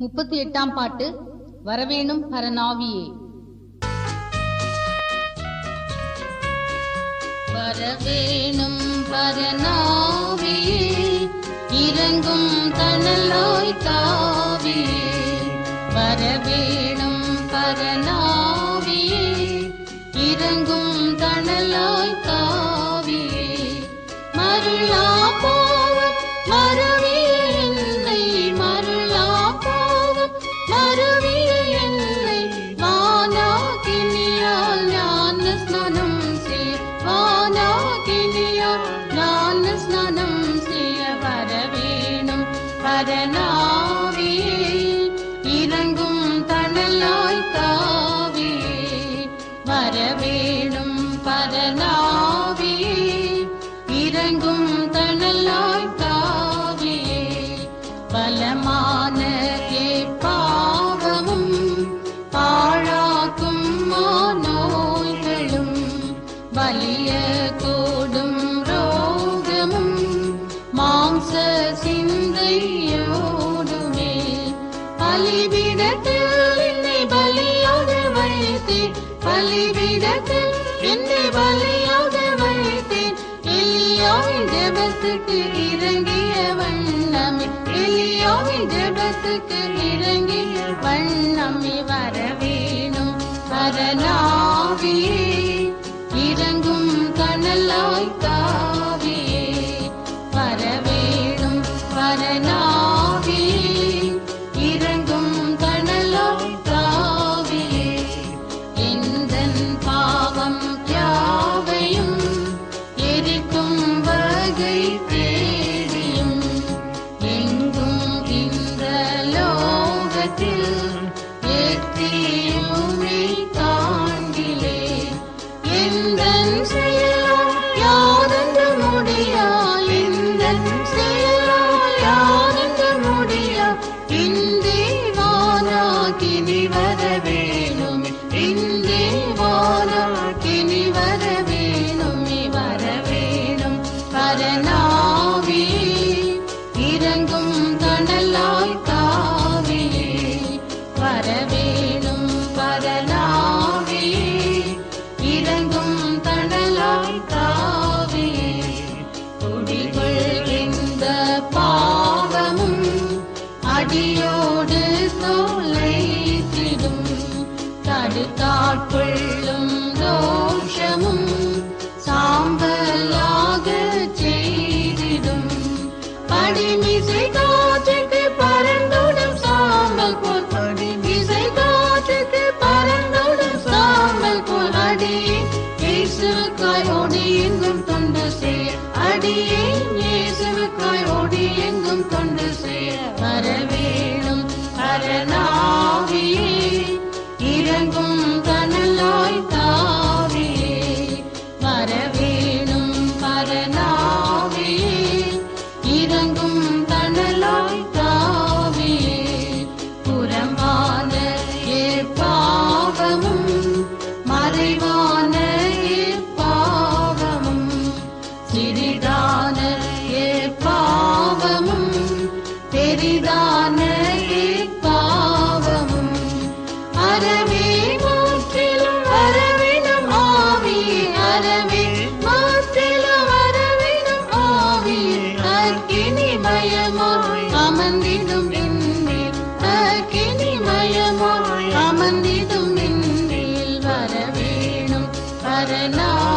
38ஆம் பாட்டு. வரவேணும் பரநாவியே. வரவேணும் பரநாவியே, இறங்கும் தணலாய் தாவியே. வரவேணும் பரநாவியே, இறங்கும் தணலாய் தாவியே. மருளா பாவம் மறவிய என்னை, மருளா பாவம் மறவிய என்னை. வானாகினியால் ஞான ஸ்நானம் செய், வானாகினியால் ஞான ஸ்நானம் செய்ய. வரவேணும் பரநாவியே, இறங்கும் தணலாய் தாவியே. வரவேணும் பரநாவியே, இறங்கும் தணலாய் தாவியே. பலமான பாவமும் பாழாக்கும் நோய்களும், வலிய கூடும் ரோகமும் மாம்ச சிந்தையோடுமே. பலிபீடத்தில் என்னை பலியாக வைத்தேன், பலிபீடத்தில் என்னை பலியாக வைத்தேன். எலியாவின் ஜெபத்துக்கு இறங்கிய வண்ணமே, எலியாவின் ஜெபத்துக்கு இறங்கிய வண்ணமே. வரவேணும் பரநாவியே, இறங்கும் தணலாய் தாவியே. வரவேணும் பரநாவியே, இறங்கும் தணலாய் தாவியே. எந்தன் பாவம் யாவையும் எரிக்கும் வகை தேடியும், எங்கும் இந்த லோகத்தில் ஏற்றியுமே காண்கிலே. எந்தன் செயலால் யாதென்று முடியா, எந்தன் செயலால் யாதென்று முடியா. இந்தேவானாகினி வரவேணுமே, இந்தேவானாகினி வரவேணுமே. வரவேணும் பரநாவியே, இறங்கும் தணலாய் தாவியே. வரவேணும் பரநாவியே, இறங்கும் தணலாய் தாவியே. குடிகொள்கின்ற பாவமும் அடியோடு தொலைத்திடும், தடுத்தாட்கொள்ளும் தோஷமும் சாம்பலாக செய்திடும். படிமிசை காற்றுக்கு பறந்தோடும் சாம்பல் போல், படிமிசை காற்றுக்கு பறந்தோடும் சாம்பல் போல். அடியே இயேசுவுக்காய் ஓடி எங்கும் தொண்டு செய்ய, அடியே இயேசுவுக்காய் ஓடி எங்கும் தொண்டு செய்ய. வரவேணும் பரநாவியே, இறங்கும் தணலாய் தாவியே. வரவேணும் பரநாவியே, இறங்கும் தணலாய் தாவியே. புறம்பான பாவமும் மறைவான பாவமும், சிறிதான பாவமும் பெரிதான பாவமும். அறவே மாற்றிலும் வரவேணும் ஆவியே, அறவே மாற்றிலும் வரவேணும் ஆவியே. அக்கினி மயமாய் அமர்ந்திடும் என்னில், அக்கினி மயமாய் அமர்ந்திடும் என்னில். வரவேணும் பரநாவியே,